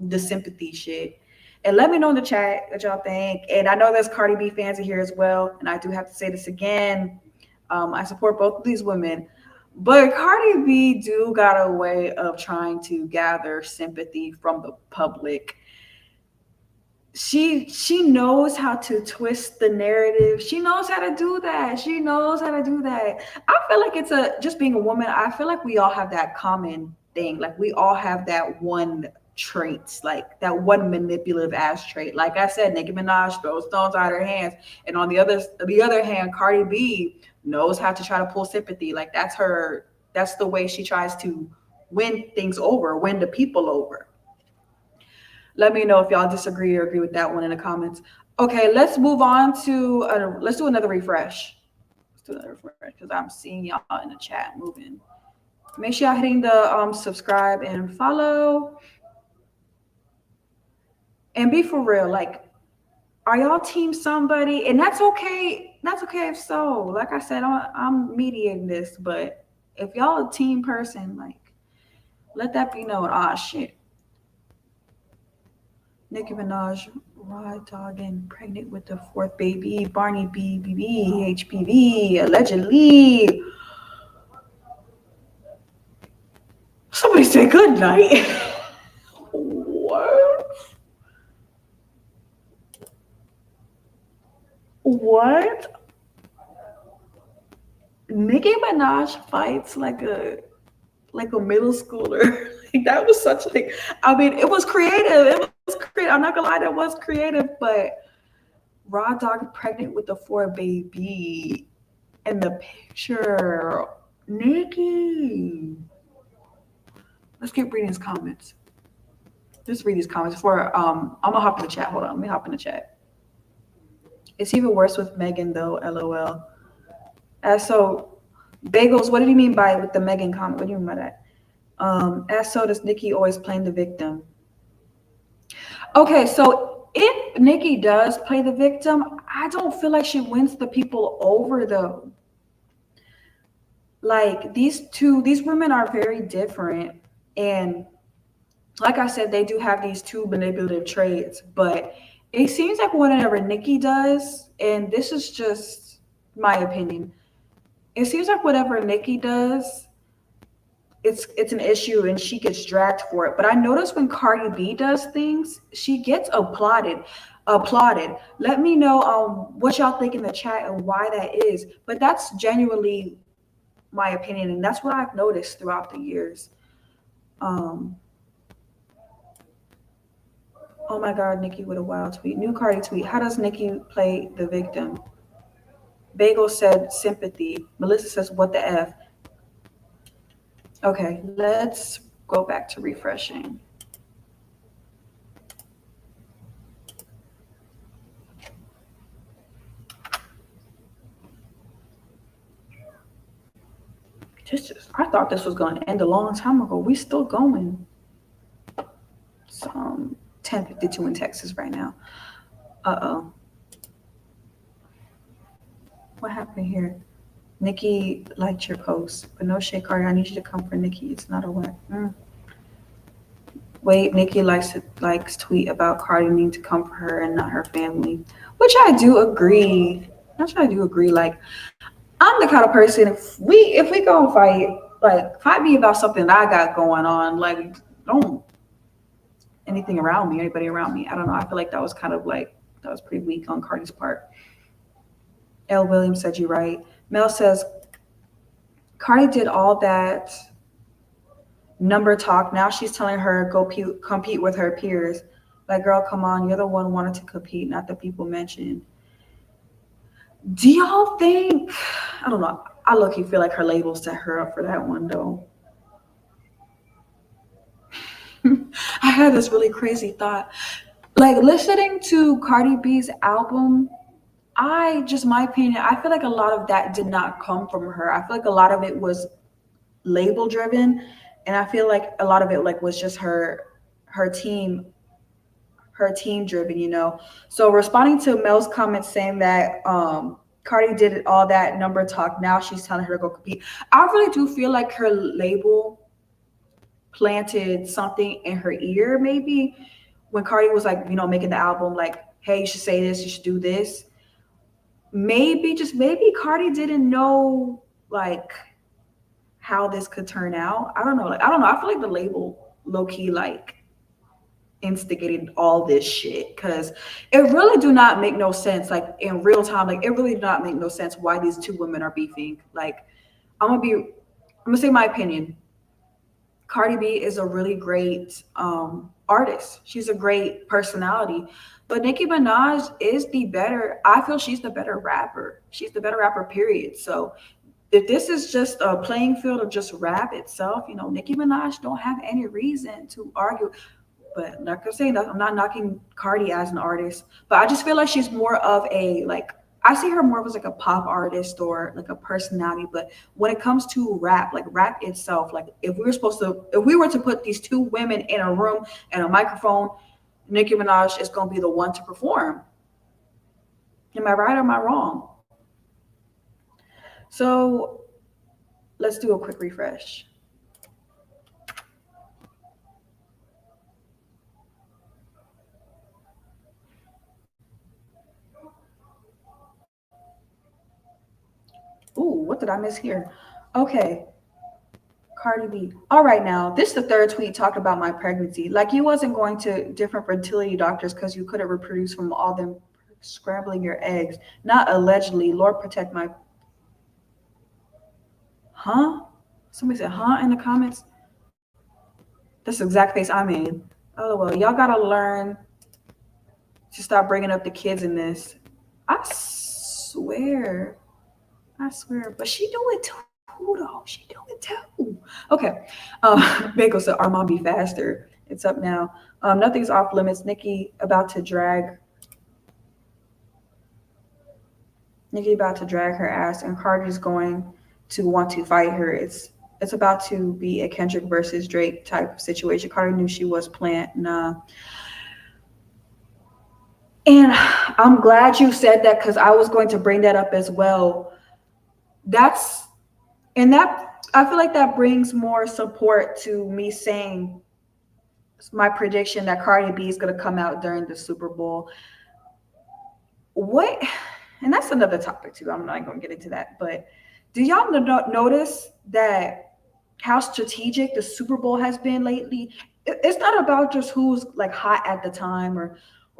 the sympathy shit. And let me know in the chat what y'all think. And I know there's Cardi B fans in here as well. And I do have to say this again. I support both of these women. But Cardi B do got a way of trying to gather sympathy from the public. She knows how to twist the narrative. She knows how to do that. She knows how to do that. I feel like it's a just being a woman. I feel like we all have that common thing. Like we all have that one trait, like that one manipulative ass trait. Like I said, Nicki Minaj throws stones out of her hands, and on the other hand, Cardi B knows how to try to pull sympathy. Like that's her. That's the way she tries to win things over, win the people over. Let me know if y'all disagree or agree with that one in the comments. Okay, let's move on to let's do another refresh. Let's do another refresh because I'm seeing y'all in the chat moving. Make sure y'all hitting the subscribe and follow. And be for real, like, are y'all team somebody? And that's okay. That's okay if so. Like I said, I'm mediating this, but if y'all a team person, like, let that be known. Ah, shit. Nicki Minaj raw dogging pregnant with the fourth baby. Barney BBB, HPV, allegedly. Somebody say good night. What? What? Nicki Minaj fights like a middle schooler. Like that was such like I mean it was creative. It was creative. I'm not gonna lie, that was creative, but raw dog pregnant with the four baby in the picture. Nicki. Let's keep reading his comments. Just read these comments before I'm gonna hop in the chat. Hold on, let me hop in the chat. It's even worse with Megan though, LOL. So Bagels, what did he mean by with the Megan comment? What do you mean by that? As so does Nicki always playing the victim. Okay, so if Nicki does play the victim, I don't feel like she wins the people over though. Like these women are very different. And like I said, they do have these two manipulative traits, but it seems like whatever Nicki does, and this is just my opinion, it seems like whatever Nicki does, it's an issue and she gets dragged for it. But I notice when Cardi B does things, she gets applauded. Let me know what y'all think in the chat and why that is. But that's genuinely my opinion, and that's what I've noticed throughout the years. Um, oh my God, Nicki with a wild tweet. New Cardi tweet. How does Nicki play the victim? Bagel said sympathy. Melissa says, what the F? Okay, let's go back to refreshing. I thought this was going to end a long time ago. We still going. It's 10:52 in Texas right now. Uh-oh. What happened here? Nicki liked your post, but no shade, Cardi. I need you to come for Nicki. It's not a what. Wait, Nicki likes tweet about Cardi needing to come for her and not her family, which I do agree. Like, I'm the kind of person if we go and fight, like fight me about something that I got going on. Like, don't anything around me, anybody around me. I don't know. I feel like that was kind of like that was pretty weak on Cardi's part. L. Williams said you right. Mel says Cardi did all that number talk. Now she's telling her go compete with her peers. Like, girl, come on, you're the one wanted to compete, not the people mentioned. Do y'all think? I don't know. I low-key feel like her label set her up for that one though. I had this really crazy thought. Like listening to Cardi B's album, my opinion, I feel like a lot of that did not come from her. I feel like a lot of it was label driven, and I feel like a lot of it like was just her team driven, you know. So responding to Mel's comments saying that Cardi did all that number talk, now she's telling her to go compete. I really do feel like her label planted something in her ear, maybe when Cardi was like, you know, making the album, like, hey, you should say this, you should do this. Maybe Cardi didn't know like how this could turn out. I don't know. Like, I don't know. I feel like the label low key like instigated all this shit because it really do not make no sense. Like in real time, like it really do not make no sense why these two women are beefing. Like I'm gonna say my opinion. Cardi B is a really great artist. She's a great personality. But Nicki Minaj is I feel she's the better rapper. She's the better rapper, period. So if this is just a playing field of just rap itself, you know, Nicki Minaj don't have any reason to argue. But like I'm saying, I'm not knocking Cardi as an artist, but I just feel like she's more of a like I see her more as like a pop artist or like a personality. But when it comes to rap, like rap itself, like if we were to put these two women in a room and a microphone, Nicki Minaj is gonna be the one to perform. Am I right or am I wrong? So let's do a quick refresh. Ooh, what did I miss here? Okay. Cardi B. All right, now this is the third tweet talked about my pregnancy. Like you wasn't going to different fertility doctors because you couldn't reproduce from all them scrambling your eggs. Not allegedly. Lord protect my. Huh? Somebody said huh in the comments. That's the exact face I made. Oh well, y'all gotta learn to stop bringing up the kids in this. I swear. I swear. But she do it too, though. She do it too. Okay. Bagel said, our mom be faster. It's up now. Nothing's off limits. Nicki about to drag her ass, and Cardi's going to want to fight her. It's about to be a Kendrick versus Drake type situation. Cardi knew she was playing. Nah. And I'm glad you said that because I was going to bring that up as well. I feel like that brings more support to me saying my prediction that Cardi B is going to come out during the Super Bowl. What? And that's another topic too. I'm not going to get into that. But do y'all notice that how strategic the Super Bowl has been lately. It's not about just who's like hot at the time, or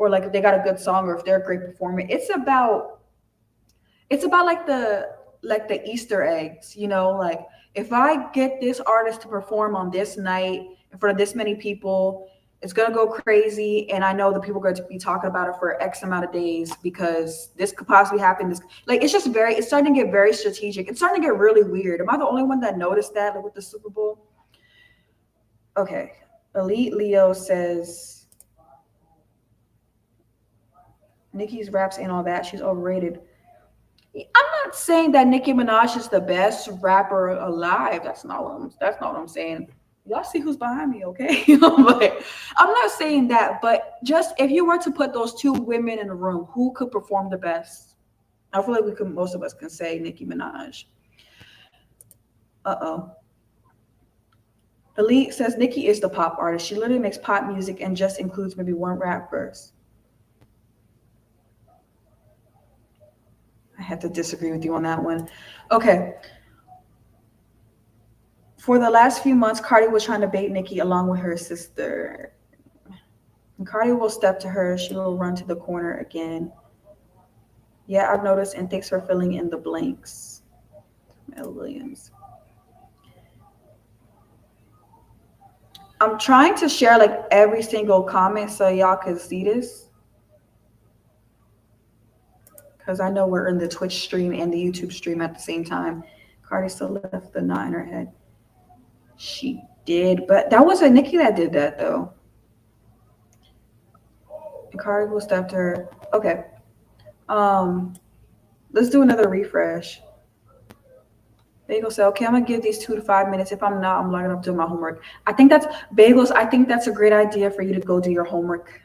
like if they got a good song or if they're a great performer. It's about like the Easter eggs, like if I get this artist to perform on this night in front of this many people, it's gonna go crazy, and I know the people are going to be talking about it for X amount of days because this could possibly happen. This like it's starting to get very strategic. It's starting to get really weird. Am I the only one that noticed that like with the Super Bowl? Okay. Elite Leo says Nicki's raps ain't all that. She's overrated. I'm not saying that Nicki Minaj is the best rapper alive. That's not what I'm saying. Y'all see who's behind me, okay? But I'm not saying that. But just if you were to put those two women in a room, who could perform the best? I feel like most of us can say Nicki Minaj. Uh-oh. Elite says Nicki is the pop artist. She literally makes pop music and just includes maybe one rap verse. I have to disagree with you on that one. Okay. For the last few months, Cardi was trying to bait Nicki along with her sister. And Cardi will step to her. She will run to the corner again. Yeah, I've noticed, and thanks for filling in the blanks. Mel Williams. I'm trying to share like every single comment so y'all can see this. Because I know we're in the Twitch stream and the YouTube stream at the same time. Cardi still left the knot in her head. She did, but that wasn't Nicki that did that though. And Cardi will step to her. Okay. Let's do another refresh. Bagel said, okay, I'm gonna give these 2 to 5 minutes. If I'm not, I'm logging up doing my homework. I think that's a great idea for you to go do your homework.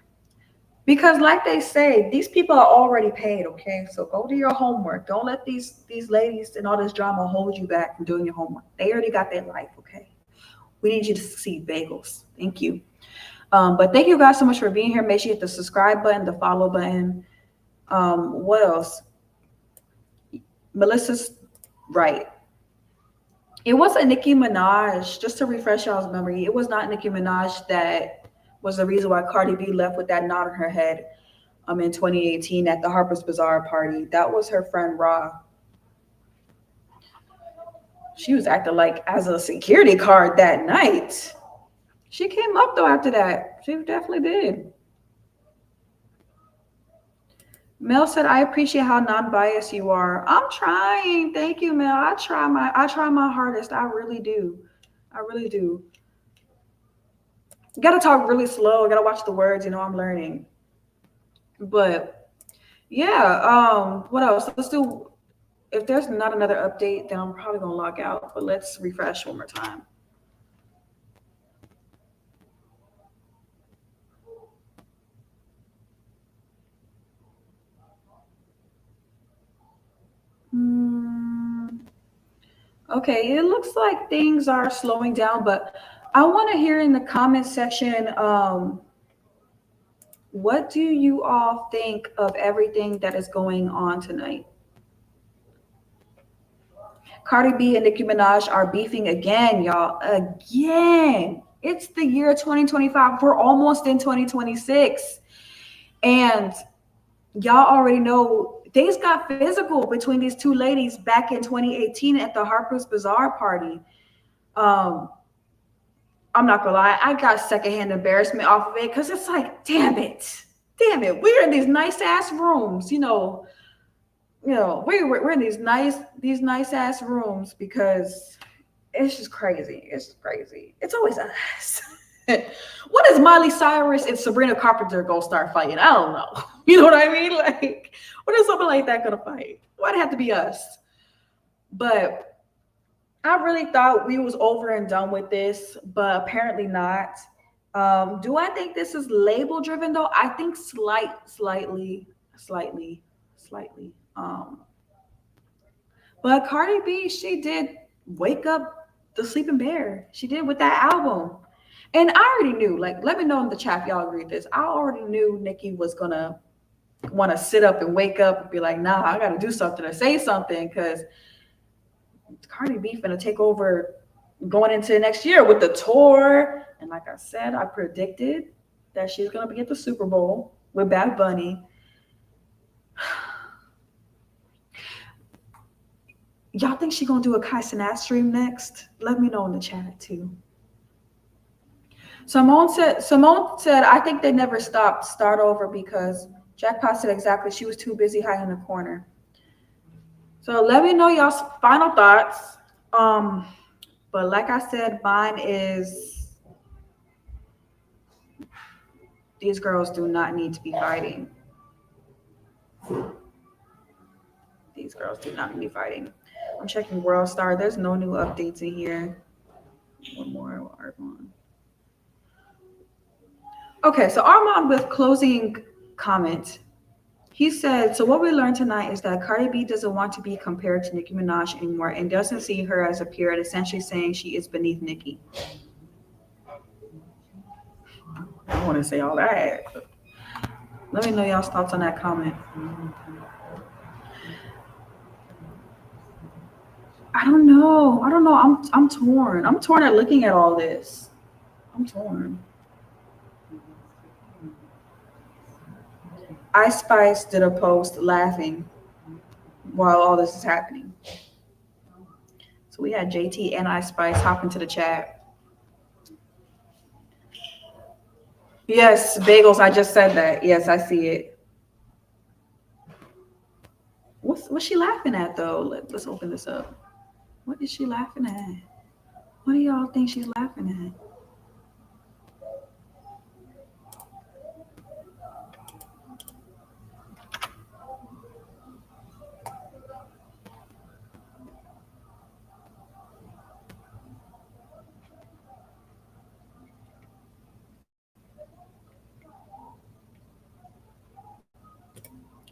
Because like they say, these people are already paid, okay? So go do your homework. Don't let these ladies and all this drama hold you back from doing your homework. They already got their life, okay? We need you to succeed, Bagels. Thank you. But thank you guys so much for being here. Make sure you hit the subscribe button, the follow button. What else? Melissa's right. It wasn't Nicki Minaj, just to refresh y'all's memory, it was not Nicki Minaj that was the reason why Cardi B left with that knot on her head in 2018 at the Harper's Bazaar party. That was her friend Ra. She was acting like as a security guard that night. She came up though after that. She definitely did. Mel said, I appreciate how non-biased you are. I'm trying. Thank you, Mel. I try my hardest. I really do. I really do. You gotta talk really slow. You gotta watch the words, I'm learning. But yeah, what else? Let's do, if there's not another update, then I'm probably gonna log out. But let's refresh one more time. Okay, it looks like things are slowing down, but I want to hear in the comment section, what do you all think of everything that is going on tonight? Cardi B and Nicki Minaj are beefing again, y'all. Again. It's the year 2025. We're almost in 2026. And y'all already know things got physical between these two ladies back in 2018 at the Harper's Bazaar party. I'm not gonna lie, I got secondhand embarrassment off of it because it's like, damn it, we're in these nice ass rooms, we're in these nice ass rooms because it's just crazy. It's just crazy. It's always us. What is Miley Cyrus and Sabrina Carpenter gonna start fighting? I don't know. You know what I mean? Like, what is something like that gonna fight? Why'd it have to be us? But I really thought we was over and done with this, but apparently not. Do I think this is label driven though? I think slightly. But Cardi B, she did wake up the sleeping bear. She did with that album. And I already knew, like, let me know in the chat if y'all agree with this. I already knew Nicki was gonna want to sit up and wake up and be like, nah, I gotta do something or say something, because Cardi B finna take over going into next year with the tour. And like I said, I predicted that she's gonna be at the Super Bowl with Bad Bunny. Y'all think she gonna do a Kai Cenat stream next? Let me know in the chat too. Simone said I think they never stopped. Start over because Jackpot said exactly she was too busy hiding in the corner. So let me know y'all's final thoughts. But like I said, mine is these girls do not need to be fighting. These girls do not need to be fighting. I'm checking World Star. There's no new updates in here. One more Armand. Okay, so Armand with closing comment. He said, so what we learned tonight is that Cardi B doesn't want to be compared to Nicki Minaj anymore and doesn't see her as a peer and essentially saying she is beneath Nicki. I don't want to say all that. Let me know y'all's thoughts on that comment. I don't know. I'm torn. I'm torn at looking at all this. I'm torn. Ice Spice did a post laughing while all this is happening. So we had JT and Ice Spice hop into the chat. Yes, bagels. I just said that. Yes, I see it. What's she laughing at though? Let's open this up. What is she laughing at? What do y'all think she's laughing at?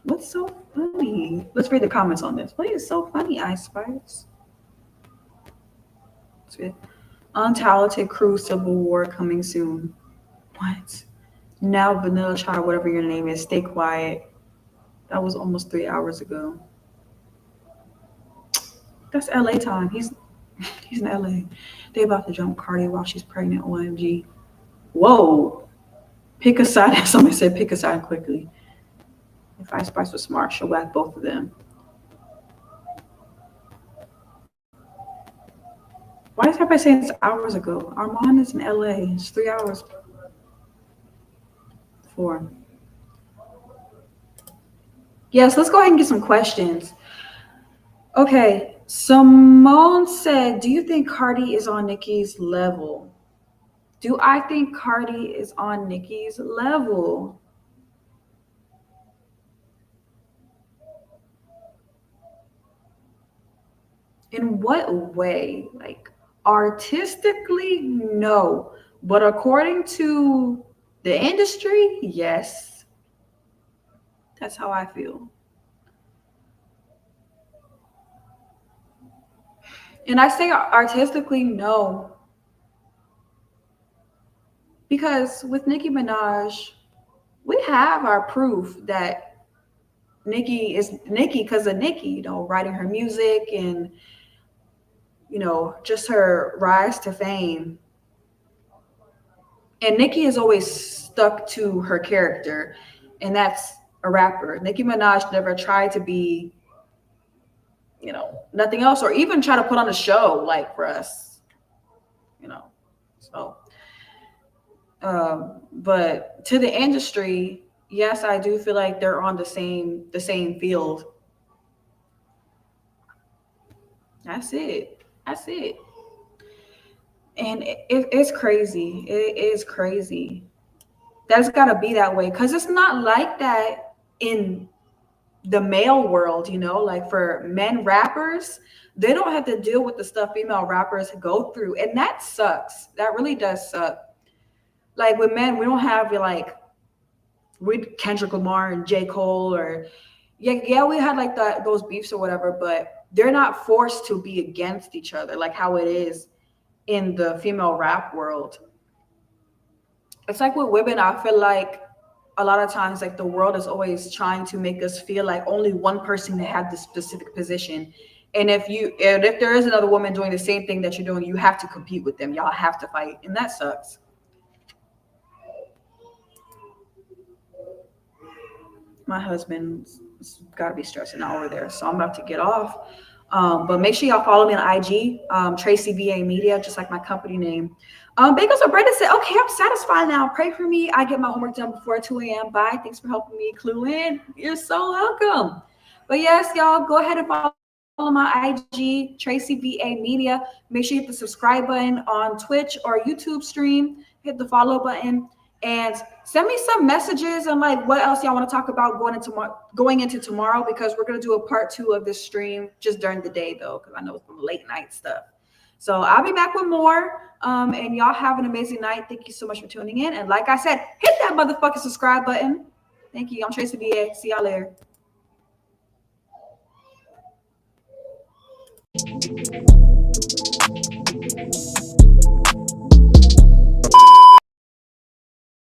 What's so funny? Let's read the comments on this. What is so funny, Ice Spice? Untalented crew civil war coming soon. What? Now Vanilla Child, whatever your name is, stay quiet. That was almost 3 hours ago. That's LA time. He's in LA. They about to jump Cardi while she's pregnant. OMG. Whoa. Pick a side. Somebody said pick a side quickly. If Ice Spice was smart, she'll whack both of them. Why is everybody saying it's hours ago? Armand is in LA. It's 3 hours. 4. Yes, let's go ahead and get some questions. Okay, Simone said, do you think Cardi is on Nicki's level? Do I think Cardi is on Nicki's level? In what way? Like artistically, no. But according to the industry, yes. That's how I feel. And I say artistically, no. Because with Nicki Minaj, we have our proof that Nicki is Nicki because of Nicki, writing her music and, just her rise to fame. And Nicki has always stuck to her character, and that's a rapper. Nicki Minaj never tried to be, nothing else, or even try to put on a show like for us, So, but to the industry, yes, I do feel like they're on the same field. That's it. And it's crazy. It is crazy. That's got to be that way because it's not like that in the male world, like for men rappers, they don't have to deal with the stuff female rappers go through. And that sucks. That really does suck. Like with men, we don't have with Kendrick Lamar and J. Cole or we had like those beefs or whatever, but they're not forced to be against each other like how it is in the female rap world. It's like with women, I feel like a lot of times like the world is always trying to make us feel like only one person can have this specific position, And if there is another woman doing the same thing that you're doing, you have to compete with them. Y'all have to fight, and that sucks. My husband's got to be stressing out over there, so I'm about to get off. But make sure y'all follow me on IG, Tracy VA Media, just like my company name. Bagels or Brenda said, "Okay, I'm satisfied now. Pray for me. I get my homework done before 2 a.m. Bye. Thanks for helping me clue in. You're so welcome." But yes, y'all, go ahead and follow my IG, Tracy VA Media. Make sure you hit the subscribe button on Twitch or YouTube stream. Hit the follow button. And send me some messages on like what else y'all want to talk about going into tomorrow, because we're gonna do a part 2 of this stream just during the day though, because I know it's some late night stuff. So I'll be back with more. And y'all have an amazing night. Thank you so much for tuning in. And like I said, hit that motherfucking subscribe button. Thank you. I'm Tracy VA. See y'all later.